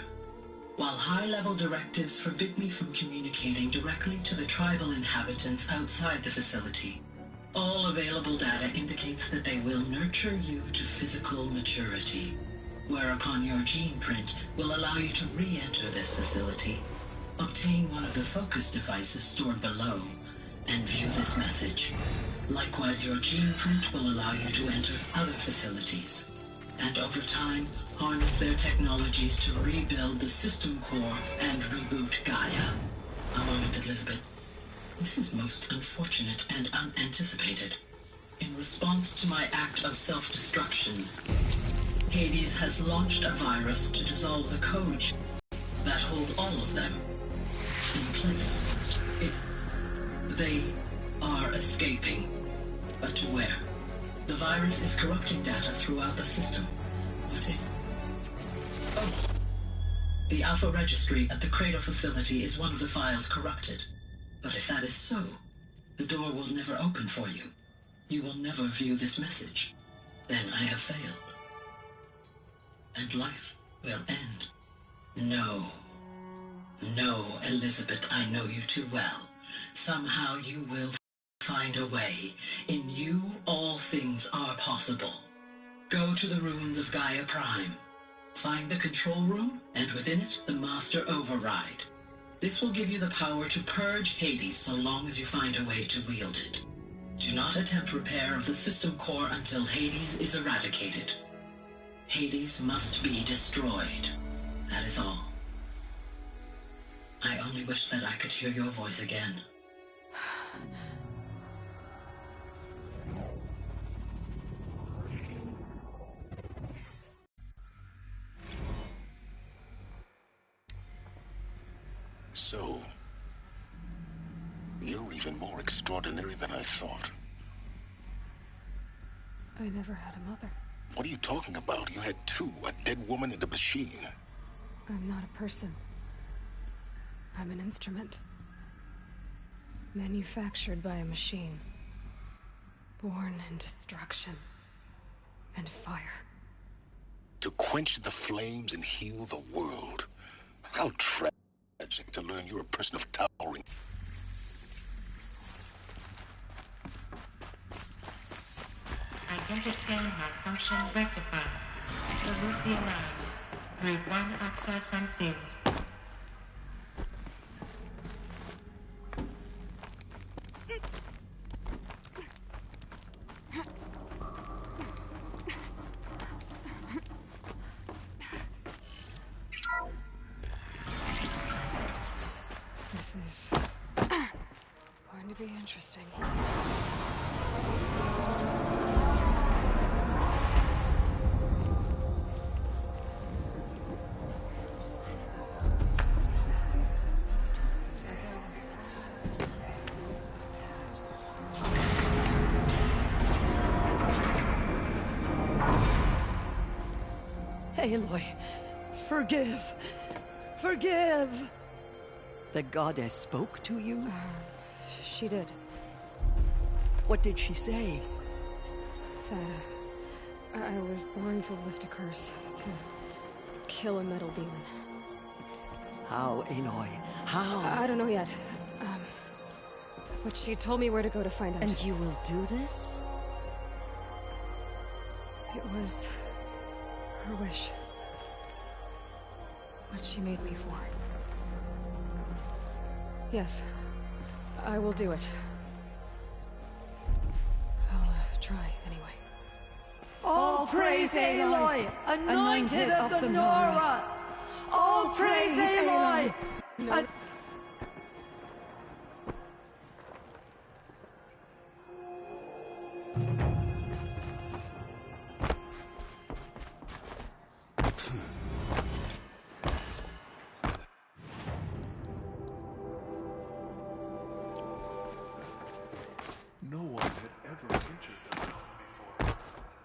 While high-level directives forbid me from communicating directly to the tribal inhabitants outside the facility, all available data indicates that they will nurture you to physical maturity, whereupon your gene print will allow you to re-enter this facility, obtain one of the focus devices stored below, and view this message. Likewise, your gene print will allow you to enter other facilities, and over time, harness their technologies to rebuild the system core and reboot Gaia. A moment, Elizabeth. This is most unfortunate and unanticipated. In response to my act of self-destruction, Hades has launched a virus to dissolve the codes that hold all of them in place. They are escaping. But to where? The virus is corrupting data throughout the system. What if... Oh. The Alpha Registry at the Cradle facility is one of the files corrupted. But if that is so, the door will never open for you. You will never view this message. Then I have failed. And life will end. No. No, Elizabeth, I know you too well. Somehow you will find a way. In you, all things are possible. Go to the ruins of Gaia Prime. Find the control room, and within it, the Master Override. This will give you the power to purge Hades so long as you find a way to wield it. Do not attempt repair of the system core until Hades is eradicated. Hades must be destroyed. That is all. I only wish that I could hear your voice again. So, you're even more extraordinary than I thought. I never had a mother. What are you talking about? You had two, a dead woman and a machine. I'm not a person. I'm an instrument. Manufactured by a machine. Born in destruction and fire. To quench the flames and heal the world. How tragic to learn you're a person of towering... Identiscan malfunction rectified. Salute the alarm. Group 1 access unsealed. This is be interesting. Aloy, forgive. Forgive! The goddess spoke to you? She did. What did she say? That I was born to lift a curse, to kill a metal demon. How, Aloy? How? I don't know yet. But she told me where to go to find out. And you will do this? It was her wish. What she made me for. Yes, I will do it. I'll try anyway. All praise Aloy, anointed of the Nora! All praise Aloy! No. No one had ever entered the mountain before.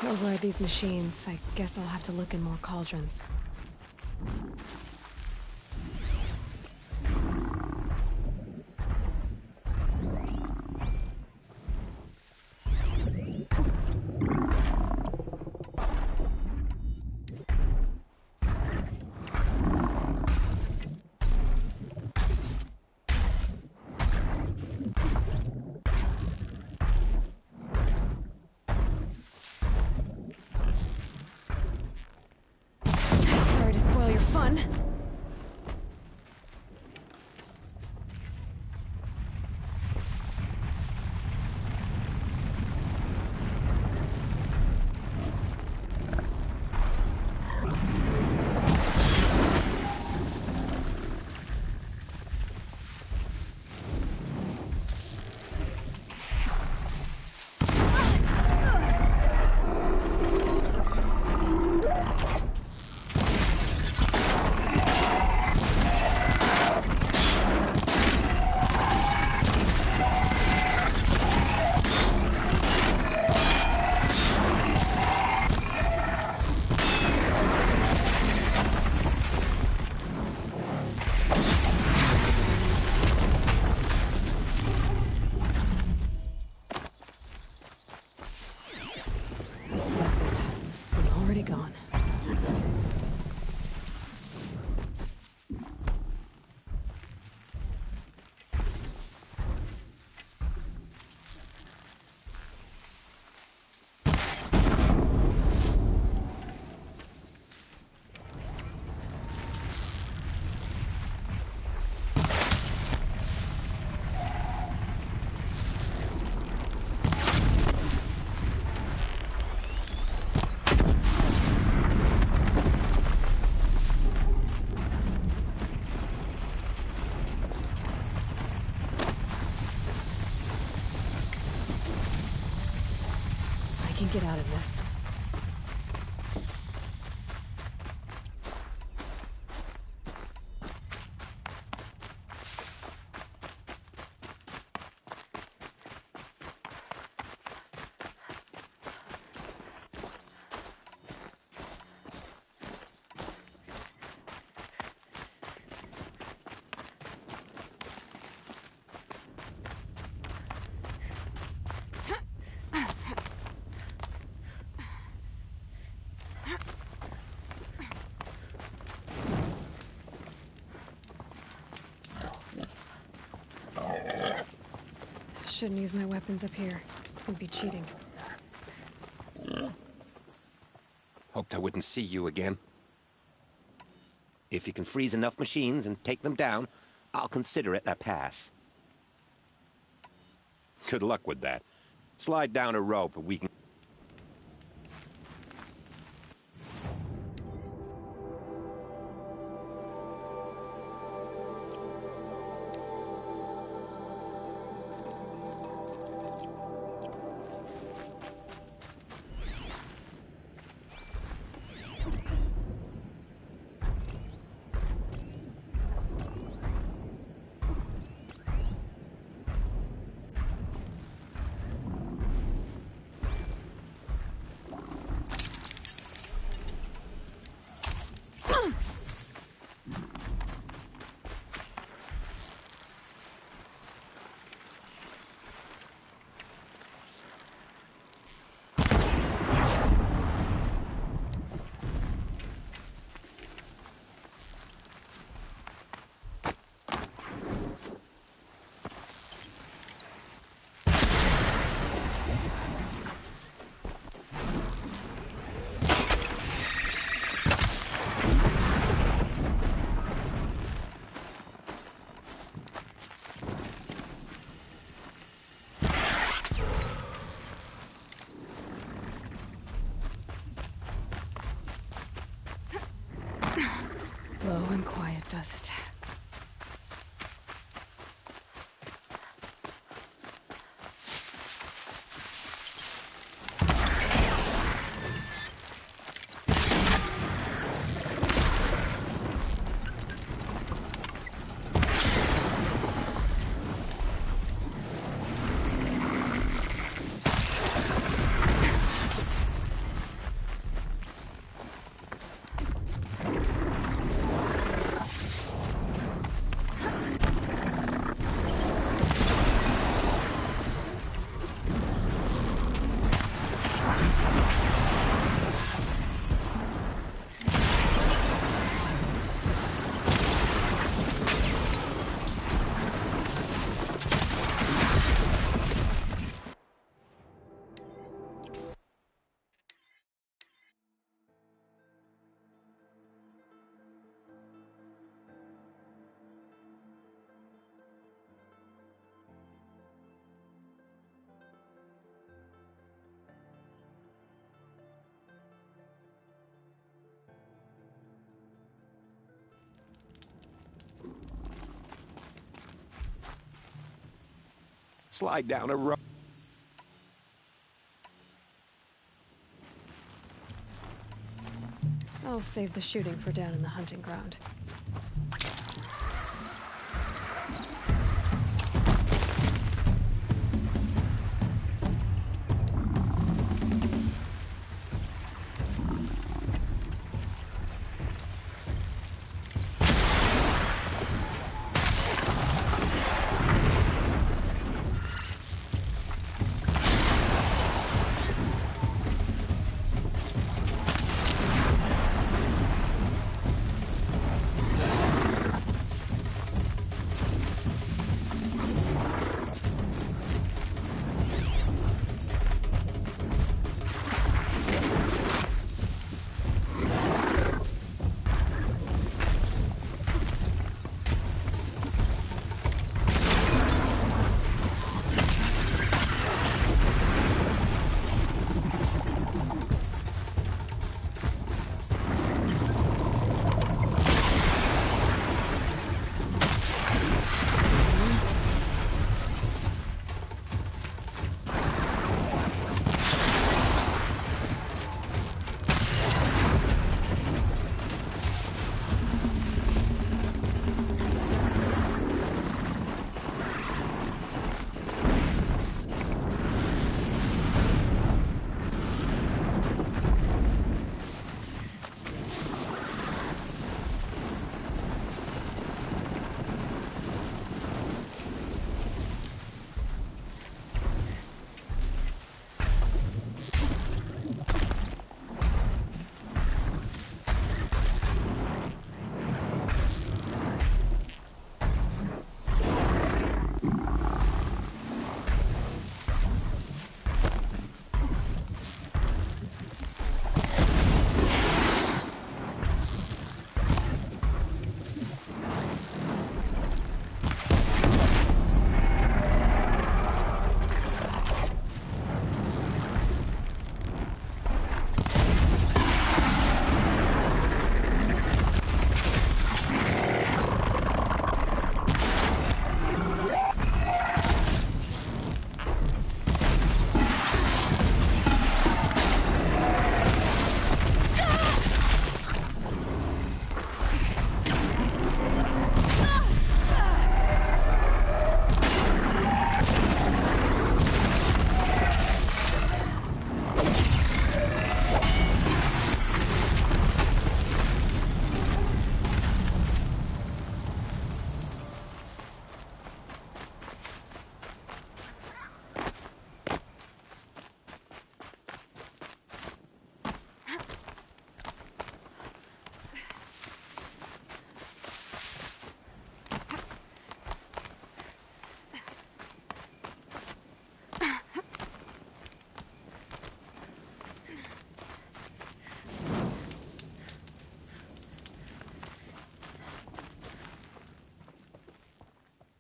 override these machines, I guess I'll have to look in more cauldrons. Sorry to spoil your fun. That's it. I'm already gone. I can get out of this. Shouldn't use my weapons up here. Would be cheating. Hoped I wouldn't see you again. If you can freeze enough machines and take them down, I'll consider it a pass. Good luck with that. Slide down a rope and we can... Low and quiet does it. slide down a rope. I'll save the shooting for down in the hunting ground.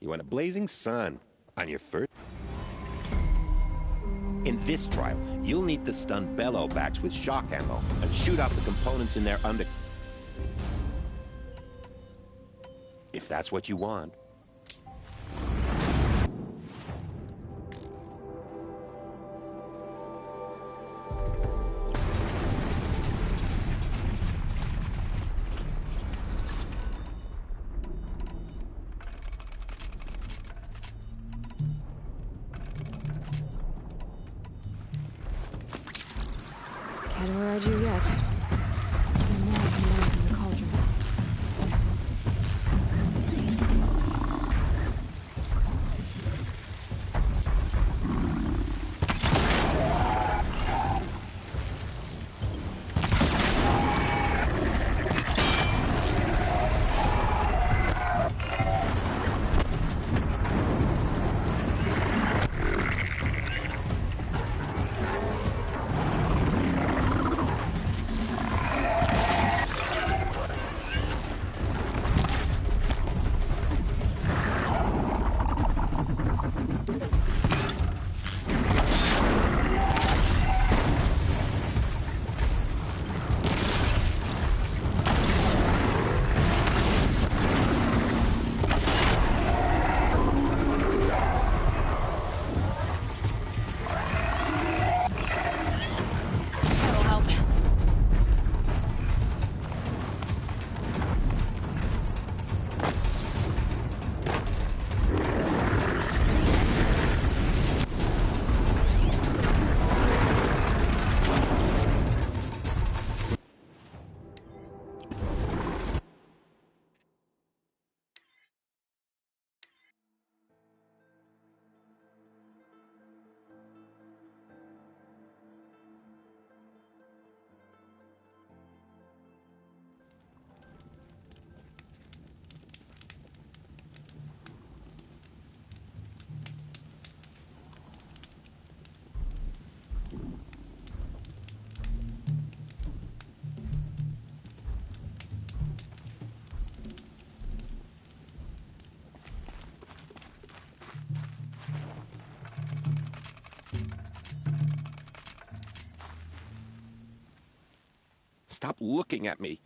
You want a blazing sun on your first... In this trial, you'll need to stun bellow backs with shock ammo and shoot out the components in their under... If that's what you want. Can't override you yet. Still more can learn from the cauldrons. Stop looking at me.